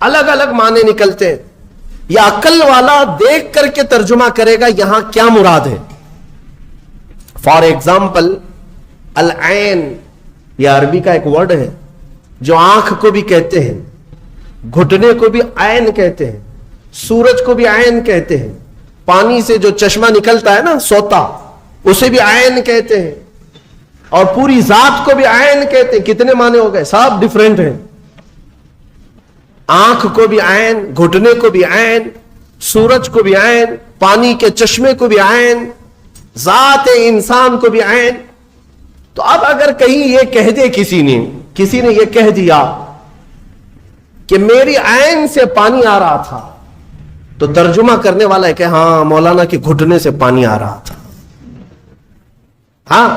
الگ الگ معنی نکلتے ہیں. یا عقل والا دیکھ کر کے ترجمہ کرے گا یہاں کیا مراد ہے. فار ایگزامپل العین، یہ عربی کا ایک ورڈ ہے جو آنکھ کو بھی کہتے ہیں، گھٹنے کو بھی عین کہتے ہیں، سورج کو بھی عین کہتے ہیں، پانی سے جو چشمہ نکلتا ہے نا سوتا، اسے بھی عین کہتے ہیں، اور پوری ذات کو بھی عین کہتے ہیں. کتنے معنی ہو گئے؟ سب ڈیفرنٹ ہیں. آنکھ کو بھی عین، گھٹنے کو بھی عین، سورج کو بھی عین، پانی کے چشمے کو بھی عین، ذات انسان کو بھی عین. تو اب اگر کہیں یہ کہہ دے کسی نے یہ کہہ دیا کہ میری عین سے پانی آ رہا تھا، تو ترجمہ کرنے والا ہے کہ ہاں مولانا کے گھٹنے سے پانی آ رہا تھا. ہاں،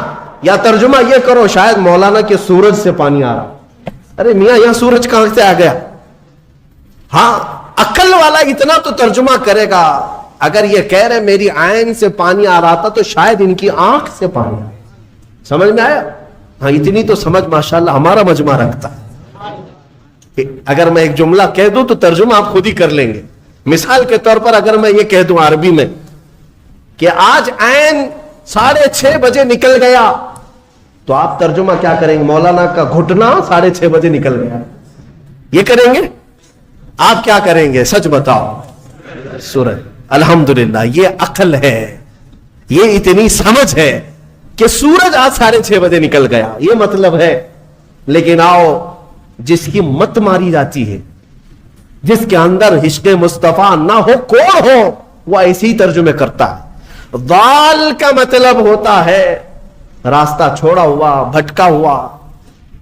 یا ترجمہ یہ کرو شاید مولانا کے سورج سے پانی آ رہا. ارے میاں یہاں سورج کہاں سے آ گیا؟ ہاں، عقل والا اتنا تو ترجمہ کرے گا. اگر یہ کہہ رہے میری عین سے پانی آ رہا تھا تو شاید ان کی آنکھ سے پانی آ رہا. سمجھ میں آیا؟ ہاں، اتنی تو سمجھ ماشاءاللہ ہمارا مجمع رکھتا ہے. اگر میں ایک جملہ کہہ دوں تو ترجمہ آپ خود ہی کر لیں گے. مثال کے طور پر اگر میں یہ کہہ دوں عربی میں کہ آج عین 6:30 بجے نکل گیا، تو آپ ترجمہ کیا کریں گے؟ مولانا کا گھٹنا 6:30 بجے نکل گیا. یہ کریں گے؟ آپ کیا کریں گے؟ سچ بتاؤ. سورج. الحمدللہ، یہ عقل ہے، یہ اتنی سمجھ ہے کہ سورج آج 6:30 بجے نکل گیا، یہ مطلب ہے. لیکن آؤ، جس کی مت ماری جاتی ہے، جس کے اندر عشق مصطفیٰ نہ ہو، کوڑ ہو، وہ ایسی ترجمے کرتا ہے. ضال کا مطلب ہوتا ہے راستہ چھوڑا ہوا، بھٹکا ہوا.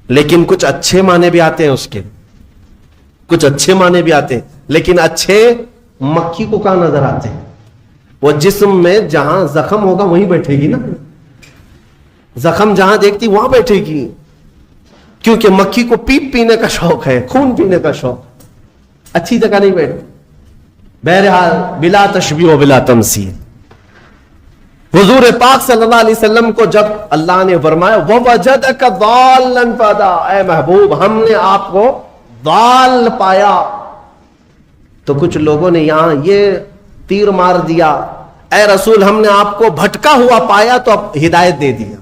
لیکن کچھ اچھے معنی بھی آتے ہیں اس کے، کچھ اچھے معنی بھی آتے ہیں. لیکن اچھے مکھی کو کہاں نظر آتے ہیں؟ وہ جسم میں جہاں زخم ہوگا وہیں بیٹھے گی نا. زخم جہاں دیکھتی وہاں بیٹھے گی، کیونکہ مکھی کو پیپ پینے کا شوق ہے، خون پینے کا شوق. اچھی جگہ نہیں بیٹھتی. بہرحال بلا تشبیہ و بلا تمثیل، حضور پاک صلی اللہ علیہ وسلم کو جب اللہ نے فرمایا وَوَجَدَكَ ضَالًّا فَهَدَىٰ، اے محبوب ہم نے آپ کو ضال پایا. تو کچھ لوگوں نے یہاں یہ تیر مار دیا، اے رسول ہم نے آپ کو بھٹکا ہوا پایا تو اب ہدایت دے دیا،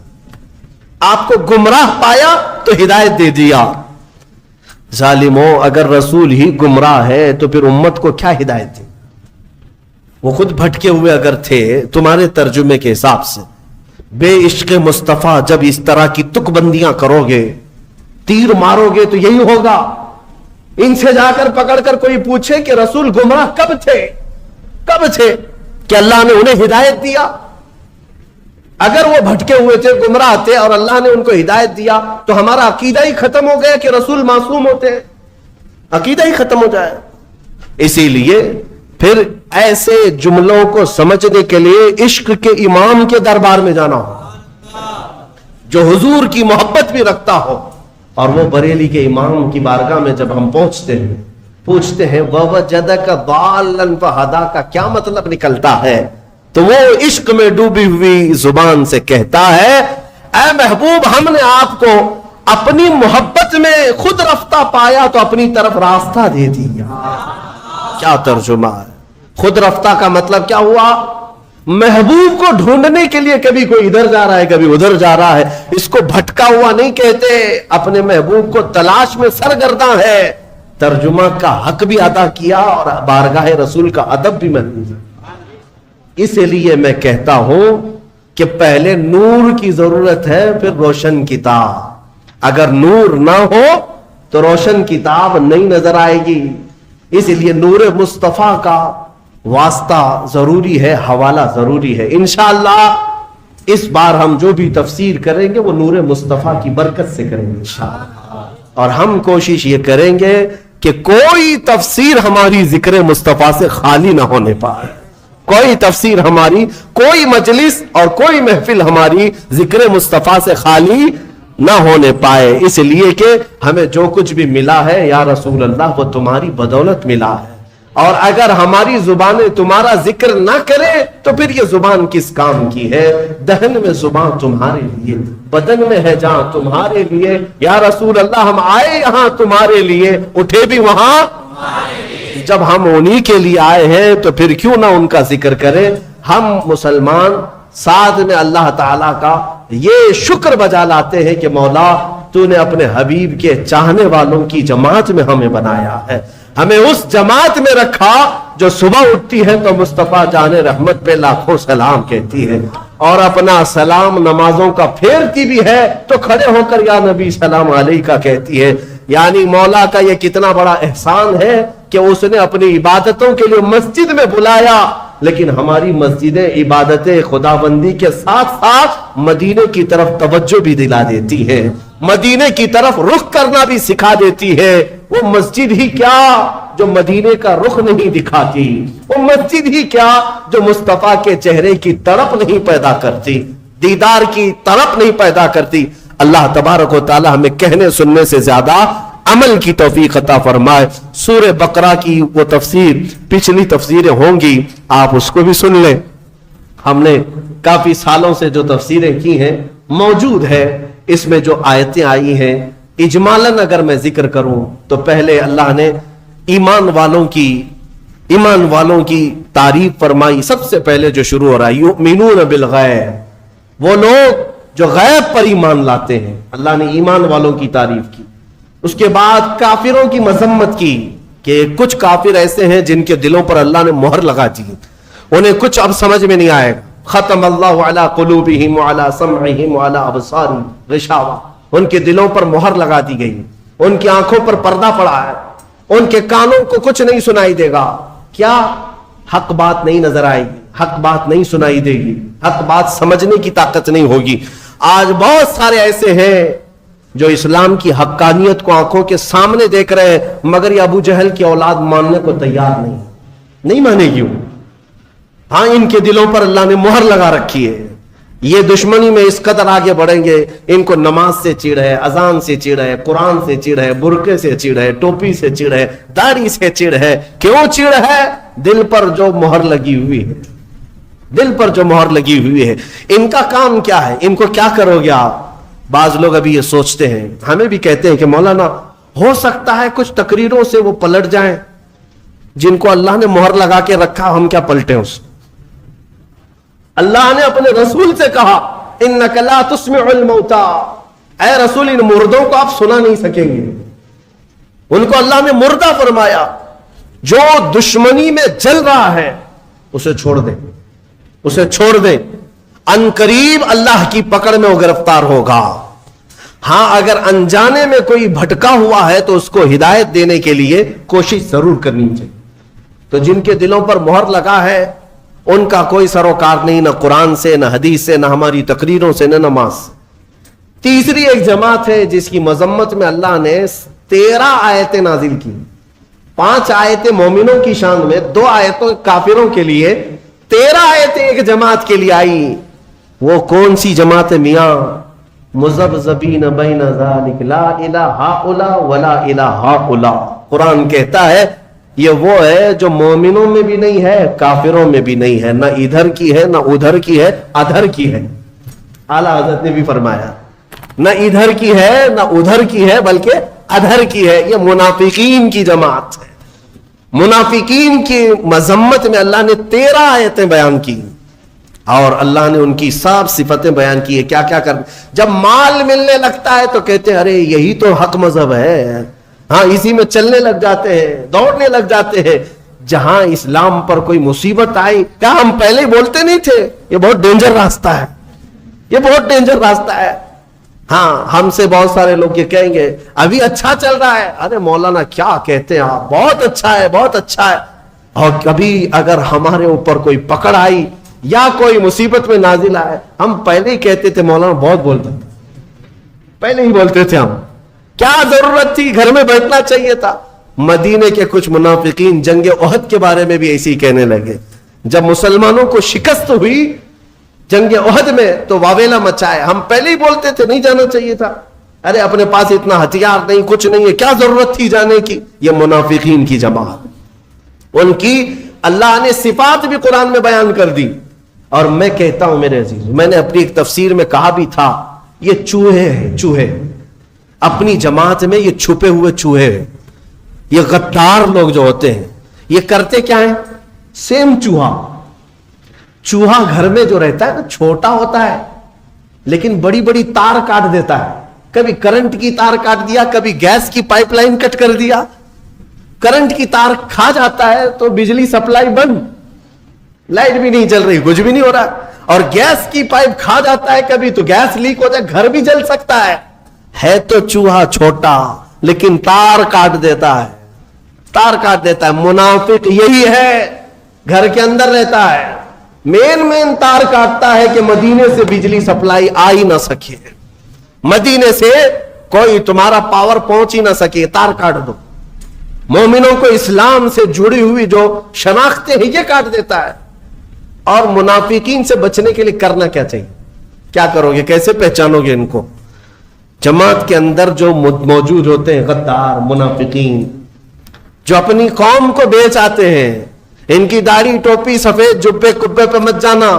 آپ کو گمراہ پایا تو ہدایت دے دیا. ظالموں، اگر رسول ہی گمراہ ہے تو پھر امت کو کیا ہدایت دے؟ وہ خود بھٹکے ہوئے اگر تھے تمہارے ترجمے کے حساب سے. بے عشق مصطفیٰ جب اس طرح کی تک بندیاں کرو گے، تیر مارو گے، تو یہی ہوگا. ان سے جا کر پکڑ کر کوئی پوچھے کہ رسول گمراہ کب تھے کہ اللہ نے انہیں ہدایت دیا. اگر وہ بھٹکے ہوئے تھے، گمراہ تھے، اور اللہ نے ان کو ہدایت دیا، تو ہمارا عقیدہ ہی ختم ہو گیا کہ رسول معصوم ہوتے ہیں. عقیدہ ہی ختم ہو جائے. اسی لیے پھر ایسے جملوں کو سمجھنے کے لیے عشق کے امام کے دربار میں جانا ہو، جو حضور کی محبت بھی رکھتا ہو. اور وہ بریلی کے امام کی بارگاہ میں جب ہم پوچھتے ہیں وَوَجَدَكَ ضَالًّا فَهَدَىٰ کا کیا مطلب نکلتا ہے، تو وہ عشق میں ڈوبی ہوئی زبان سے کہتا ہے اے محبوب ہم نے آپ کو اپنی محبت میں خود رفتہ پایا تو اپنی طرف راستہ دے دیا. کیا ترجمہ ہے؟ خود رفتہ کا مطلب کیا ہوا؟ محبوب کو ڈھونڈنے کے لیے کبھی کوئی ادھر جا رہا ہے، کبھی ادھر جا رہا ہے. اس کو بھٹکا ہوا نہیں کہتے، اپنے محبوب کو تلاش میں سرگرداں ہے. ترجمہ کا حق بھی ادا کیا اور بارگاہ رسول کا ادب بھی محفوظ ہے. اس لیے میں کہتا ہوں کہ پہلے نور کی ضرورت ہے، پھر روشن کتاب. اگر نور نہ ہو تو روشن کتاب نہیں نظر آئے گی. اس لیے نور مصطفیٰ کا واسطہ ضروری ہے، حوالہ ضروری ہے. انشاءاللہ اس بار ہم جو بھی تفسیر کریں گے وہ نور مصطفیٰ کی برکت سے کریں گے انشاءاللہ. اور ہم کوشش یہ کریں گے کہ کوئی تفسیر ہماری ذکر مصطفیٰ سے خالی نہ ہونے پائے. کوئی تفسیر ہماری، کوئی مجلس اور کوئی محفل ہماری ذکر مصطفیٰ سے خالی نہ ہونے پائے. اس لیے کہ ہمیں جو کچھ بھی ملا ہے یا رسول اللہ وہ تمہاری بدولت ملا ہے. اور اگر ہماری زبانیں تمہارا ذکر نہ کرے تو پھر یہ زبان کس کام کی ہے؟ دہن میں زبان تمہارے لیے، بدن میں ہے جان تمہارے لیے. یا رسول اللہ ہم آئے یہاں تمہارے لیے، اٹھے بھی وہاں جب ہم انہی کے لیے آئے ہیں تو پھر کیوں نہ ان کا ذکر کریں. ہم مسلمان ساتھ میں اللہ تعالیٰ کا یہ شکر بجا لاتے ہیں کہ مولا تو نے اپنے حبیب کے چاہنے والوں کی جماعت میں ہمیں بنایا ہے, ہمیں اس جماعت میں رکھا جو صبح اٹھتی ہے تو مصطفیٰ جان رحمت پہ لاکھوں سلام کہتی ہے, اور اپنا سلام نمازوں کا پھیرتی بھی ہے تو کھڑے ہو کر یا نبی سلام علیکہ کہتی ہے. یعنی مولا کا یہ کتنا بڑا احسان ہے کہ اس نے اپنی عبادتوں کے لیے مسجد میں بلایا, لیکن ہماری مسجدیں عبادت خدا بندی کے ساتھ ساتھ مدینے کی طرف توجہ بھی دلا دیتی ہے, مدینے کی طرف رخ کرنا بھی سکھا دیتی ہے. وہ مسجد ہی کیا جو مدینے کا رخ نہیں دکھاتی, وہ مسجد ہی کیا جو مصطفیٰ کے چہرے کی تڑپ نہیں پیدا کرتی, دیدار کی تڑپ نہیں پیدا کرتی. اللہ تبارک و تعالی ہمیں کہنے سننے سے زیادہ عمل کی توفیق عطا فرمائے. سورہ بقرہ کی وہ تفسیر پچھلی تفسیریں ہوں گی, آپ اس کو بھی سن لیں. ہم نے کافی سالوں سے جو تفسیریں کی ہیں موجود ہے, اس میں جو آیتیں آئی ہیں اجمالاً اگر میں ذکر کروں تو پہلے اللہ نے ایمان والوں کی تعریف فرمائی. سب سے پہلے جو شروع ہو رہا ہے یؤمنون بالغیب, وہ لوگ جو غیب پر ایمان لاتے ہیں, اللہ نے ایمان والوں کی تعریف کی. اس کے بعد کافروں کی مذمت کی کہ کچھ کافر ایسے ہیں جن کے دلوں پر اللہ نے مہر لگا دی, انہیں کچھ اب سمجھ میں نہیں آئے گا. ختم اللہ علی قلوبہم وعلی سمعہم وعلی ابصارہم غشاوہ, ان کے دلوں پر مہر لگا دی گئی, ان کی آنکھوں پر پردہ پڑا ہے, ان کے کانوں کو کچھ نہیں سنائی دے گا. کیا حق بات نہیں نظر آئے گی, حق بات نہیں سنائی دے گی, حق بات سمجھنے کی طاقت نہیں ہوگی. آج بہت سارے ایسے ہیں جو اسلام کی حقانیت کو آنکھوں کے سامنے دیکھ رہے ہیں, مگر یہ ابو جہل کی اولاد ماننے کو تیار نہیں مانے گی. ہاں, ان کے دلوں پر اللہ نے مہر لگا رکھی ہے. یہ دشمنی میں اس قدر آگے بڑھیں گے, ان کو نماز سے چڑ ہے, اذان سے چڑ ہے, قرآن سے چڑ ہے, برقعے سے چڑ ہے, ٹوپی سے چڑ ہے, داڑھی سے چڑ ہے. کیوں چڑ ہے؟ دل پر جو مہر لگی ہوئی ہے, دل پر جو مہر لگی ہوئی ہے. ان کا کام کیا ہے, ان کو کیا کرو گے آپ؟ بعض لوگ ابھی یہ سوچتے ہیں, ہمیں بھی کہتے ہیں کہ مولانا ہو سکتا ہے کچھ تقریروں سے وہ پلٹ جائیں, جن کو اللہ نے مہر لگا کے رکھا ہم کیا پلٹیں اس. اللہ نے اپنے رسول سے کہا انک لا تسمع الموتى, اے رسول ان مردوں کو آپ سنا نہیں سکیں گے. ان کو اللہ نے مردہ فرمایا. جو دشمنی میں جل رہا ہے اسے چھوڑ دیں, اسے چھوڑ دیں, ان قریب اللہ کی پکڑ میں وہ گرفتار ہوگا. ہاں, اگر انجانے میں کوئی بھٹکا ہوا ہے تو اس کو ہدایت دینے کے لیے کوشش ضرور کرنی چاہیے. تو جن کے دلوں پر مہر لگا ہے ان کا کوئی سروکار نہیں, نہ قرآن سے, نہ حدیث سے, نہ ہماری تقریروں سے, نہ نماز سے. تیسری ایک جماعت ہے جس کی مذمت میں اللہ نے 13 آیتیں نازل کی. 5 آیتیں مومنوں کی شان میں, 2 آیتوں کافروں کے لیے, 13 آیتیں ایک جماعت کے لیے آئی. وہ کون سی جماعت ہے میاں؟ مذبذبین بین ذالک لا الہ ہؤلاء ولا الہ ہؤلاء. قرآن کہتا ہے یہ وہ ہے جو مومنوں میں بھی نہیں ہے, کافروں میں بھی نہیں ہے, نہ ادھر کی ہے نہ ادھر کی ہے, ادھر کی ہے. اعلیٰ حضرت نے بھی فرمایا نہ ادھر کی ہے نہ ادھر کی ہے بلکہ ادھر کی ہے. یہ منافقین کی جماعت ہے. منافقین کی مذمت میں اللہ نے 13 آیتیں بیان کی, اور اللہ نے ان کی سب صفتیں بیان کی ہے. کیا کیا کر, جب مال ملنے لگتا ہے تو کہتے ہیں ارے یہی تو حق مذہب ہے, ہاں اسی میں چلنے لگ جاتے ہیں, دوڑنے لگ جاتے ہیں. جہاں اسلام پر کوئی مصیبت آئی, کیا ہم پہلے بولتے نہیں تھے یہ بہت ڈینجر راستہ ہے, یہ بہت ڈینجر راستہ ہے. ہاں, ہم سے بہت سارے لوگ یہ کہیں گے ابھی اچھا چل رہا ہے, ارے مولانا کیا کہتے ہیں آپ, بہت اچھا ہے, بہت اچھا ہے. اور کبھی اگر ہمارے اوپر کوئی پکڑ آئی یا کوئی مصیبت میں نازل آئے, ہم پہلے ہی کہتے تھے مولانا بہت بولتے تھے, پہلے ہی بولتے تھے ہم, کیا ضرورت تھی, گھر میں بیٹھنا چاہیے تھا. مدینے کے کچھ منافقین جنگ احد کے بارے میں بھی ایسے ہی کہنے لگے. جب مسلمانوں کو شکست ہوئی جنگ احد میں تو واویلا مچائے, ہم پہلے ہی بولتے تھے نہیں جانا چاہیے تھا, ارے اپنے پاس اتنا ہتھیار نہیں, کچھ نہیں ہے, کیا ضرورت تھی جانے کی. یہ منافقین کی جماعت, ان کی اللہ نے صفات بھی قرآن میں بیان کر دی. اور میں کہتا ہوں میرے عزیز, میں نے اپنی ایک تفسیر میں کہا بھی تھا, یہ چوہے ہیں, چوہے اپنی جماعت میں یہ چھپے ہوئے چوہے ہیں. یہ غدار لوگ جو ہوتے ہیں یہ کرتے کیا ہیں؟ سیم چوہا گھر میں جو رہتا ہے نا چھوٹا ہوتا ہے لیکن بڑی بڑی تار کاٹ دیتا ہے. کبھی کرنٹ کی تار کاٹ دیا, کبھی گیس کی پائپ لائن کٹ کر دیا. کرنٹ کی تار کھا جاتا ہے تو بجلی سپلائی بند, لائٹ بھی نہیں چل رہی, کچھ بھی نہیں ہو رہا. اور گیس کی پائپ کھا جاتا ہے کبھی تو گیس لیک ہو جائے, گھر بھی جل سکتا ہے تو چوہا چھوٹا لیکن تار کاٹ دیتا ہے, تار کاٹ دیتا ہے. منافق یہی ہے, گھر کے اندر رہتا ہے, مین تار کاٹتا ہے کہ مدینے سے بجلی سپلائی آ ہی نہ سکے, مدینے سے کوئی تمہارا پاور پہنچ ہی نہ سکے, تار کاٹ دو. مومنوں کو اسلام سے جڑی ہوئی جو شناختیں ہیں یہ کاٹ دیتا ہے. اور منافقین سے بچنے کے لیے کرنا کیا چاہیے؟ کیا کرو گے, کیسے پہچانو گے ان کو؟ جماعت کے اندر جو موجود ہوتے ہیں غدار منافقین, جو اپنی قوم کو بیچ آتے ہیں, ان کی داڑھی ٹوپی سفید جبے کبے پہ مت جانا,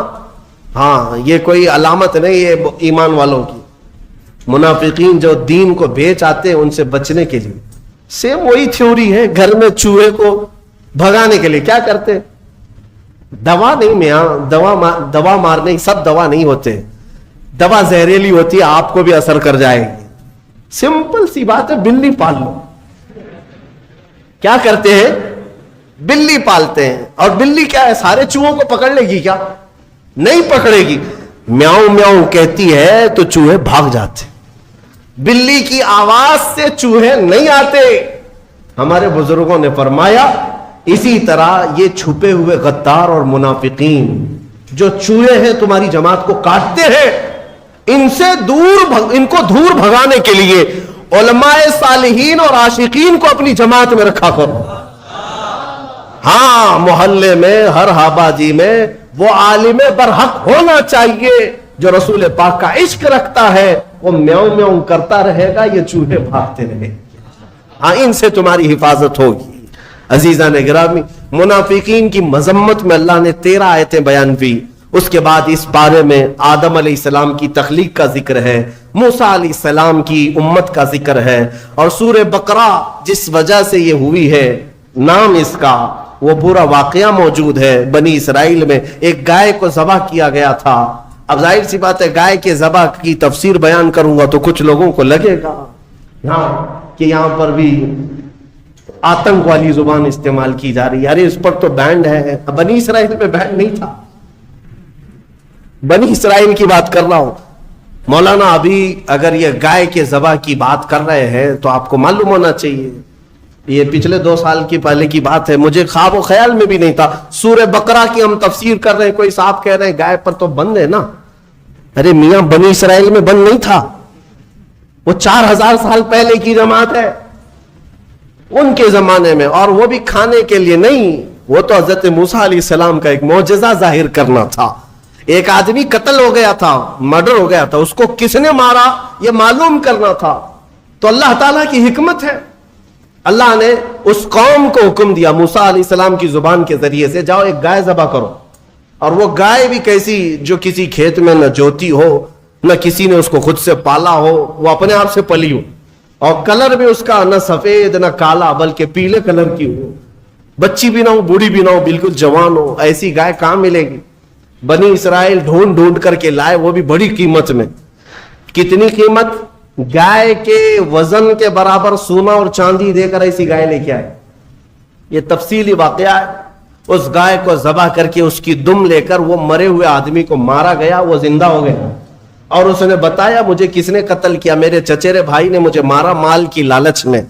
ہاں یہ کوئی علامت نہیں یہ ایمان والوں کی. منافقین جو دین کو بیچ آتے ہیں ان سے بچنے کے لیے سیم وہی تھیوری ہے. گھر میں چوہے کو بھگانے کے لیے کیا کرتے؟ دوا نہیں میاں, دوا مارنے سب دوا نہیں ہوتے, دوا زہریلی ہوتی ہے, آپ کو بھی اثر کر جائے گی. سمپل سی بات ہے, بلی پال لو. کیا کرتے ہیں؟ بلی پالتے ہیں. اور بلی کیا ہے, سارے چوہوں کو پکڑ لے گی کیا؟ نہیں پکڑے گی. میاؤں میاؤں کہتی ہے تو چوہے بھاگ جاتے. بلی کی آواز سے چوہے نہیں آتے. ہمارے بزرگوں نے فرمایا اسی طرح یہ چھپے ہوئے غدار اور منافقین جو چوہے ہیں تمہاری جماعت کو کاٹتے ہیں, ان سے ان کو دور بھگانے کے لیے علماء صالحین اور عاشقین کو اپنی جماعت میں رکھا کرو. ہاں محلے میں ہر آبادی میں وہ عالم برحق ہونا چاہیے جو رسول پاک کا عشق رکھتا ہے. وہ میاؤں میاؤں کرتا رہے گا, یہ چوہے بھاگتے رہے. ہاں ان سے تمہاری حفاظت ہوگی. عزیزان گرامی, منافقین کی مذمت میں اللہ نے 13 آیتیں بیان کی. اس کے بعد اس پارے میں آدم علیہ السلام کی تخلیق کا ذکر ہے, موسیٰ علیہ السلام کی امت کا ذکر ہے, اور سورہ بقرہ جس وجہ سے یہ ہوئی ہے نام اس کا, وہ پورا واقعہ موجود ہے. بنی اسرائیل میں ایک گائے کو ذبح کیا گیا تھا. اب ظاہر سی بات ہے گائے کے ذبح کی تفسیر بیان کروں گا تو کچھ لوگوں کو لگے گا کہ یہاں پر بھی آتنک والی زبان استعمال کی جا رہی ہے. ارے اس پر تو بینڈ ہے. بنی اسرائیل میں بینڈ نہیں تھا, بنی اسرائیل کی بات کر رہا ہوں. مولانا ابھی اگر یہ گائے کے ذبح کی بات کر رہے ہیں تو آپ کو معلوم ہونا چاہیے یہ پچھلے 2 سال کی پہلے کی بات ہے. مجھے خواب و خیال میں بھی نہیں تھا. سورہ بقرہ کی ہم تفسیر کر رہے ہیں, کوئی صاحب کہہ رہے ہیں گائے پر تو بند ہے نا. ارے میاں بنی اسرائیل میں بند نہیں تھا, وہ 4000 سال پہلے کی جماعت ہے ان کے زمانے میں, اور وہ بھی کھانے کے لیے نہیں. وہ تو حضرت موسیٰ علیہ السلام کا ایک معجزہ ظاہر کرنا تھا. ایک آدمی قتل ہو گیا تھا, مرڈر ہو گیا تھا, اس کو کس نے مارا یہ معلوم کرنا تھا. تو اللہ تعالیٰ کی حکمت ہے, اللہ نے اس قوم کو حکم دیا موسیٰ علیہ السلام کی زبان کے ذریعے سے, جاؤ ایک گائے ذبح کرو. اور وہ گائے بھی کیسی, جو کسی کھیت میں نہ جوتی ہو, نہ کسی نے اس کو خود سے پالا ہو, وہ اپنے آپ سے پلی ہو, اور کلر بھی اس کا نہ سفید نہ کالا بلکہ پیلے کلر کی ہو, بچی بھی نہ ہو بوڑھی بھی نہ ہو, بالکل جوان ہو. ایسی گائے کہاں ملے گی؟ بنی اسرائیل ڈھونڈ ڈھونڈ کر کے لائے, وہ بھی بڑی قیمت میں. کتنی قیمت؟ گائے کے وزن کے برابر سونا اور چاندی دے کر ایسی گائے لے کے آئے. یہ تفصیلی واقعہ ہے. اس گائے کو ذبح کر کے اس کی دم لے کر وہ مرے ہوئے آدمی کو مارا گیا, وہ زندہ ہو گیا, اور اس نے بتایا مجھے کس نے قتل کیا, میرے چچیرے بھائی نے مجھے مارا مال کی لالچ میں,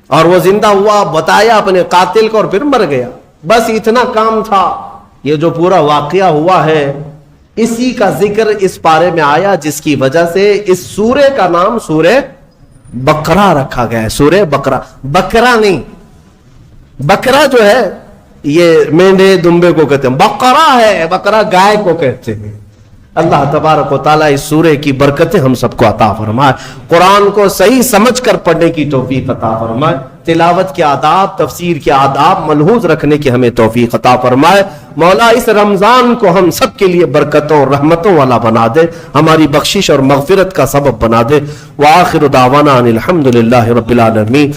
اور وہ زندہ ہوا, بتایا اپنے قاتل کو, اور پھر مر گیا. بس اتنا کام تھا. یہ جو پورا واقعہ ہوا ہے اسی کا ذکر اس پارے میں آیا, جس کی وجہ سے اس سورے کا نام سورہ بقرہ رکھا گیا ہے. سورہ بقرہ, بکرا نہیں, بکرا جو ہے یہ مینڈے دمبے کو کہتے ہیں, بقرہ ہے, بقرہ گائے کو کہتے ہیں. اللہ تبارک و تعالیٰ اس سورے کی برکتیں ہم سب کو عطا فرمائے. قرآن کو صحیح سمجھ کر پڑھنے کی توفیق عطا فرمائے. تلاوت کے آداب, تفسیر کے آداب ملحوظ رکھنے کی ہمیں توفیق عطا فرمائے. مولا اس رمضان کو ہم سب کے لیے برکتوں اور رحمتوں والا بنا دے, ہماری بخشش اور مغفرت کا سبب بنا دے. وآخر دعوانا ان الحمد للہ رب العالمین.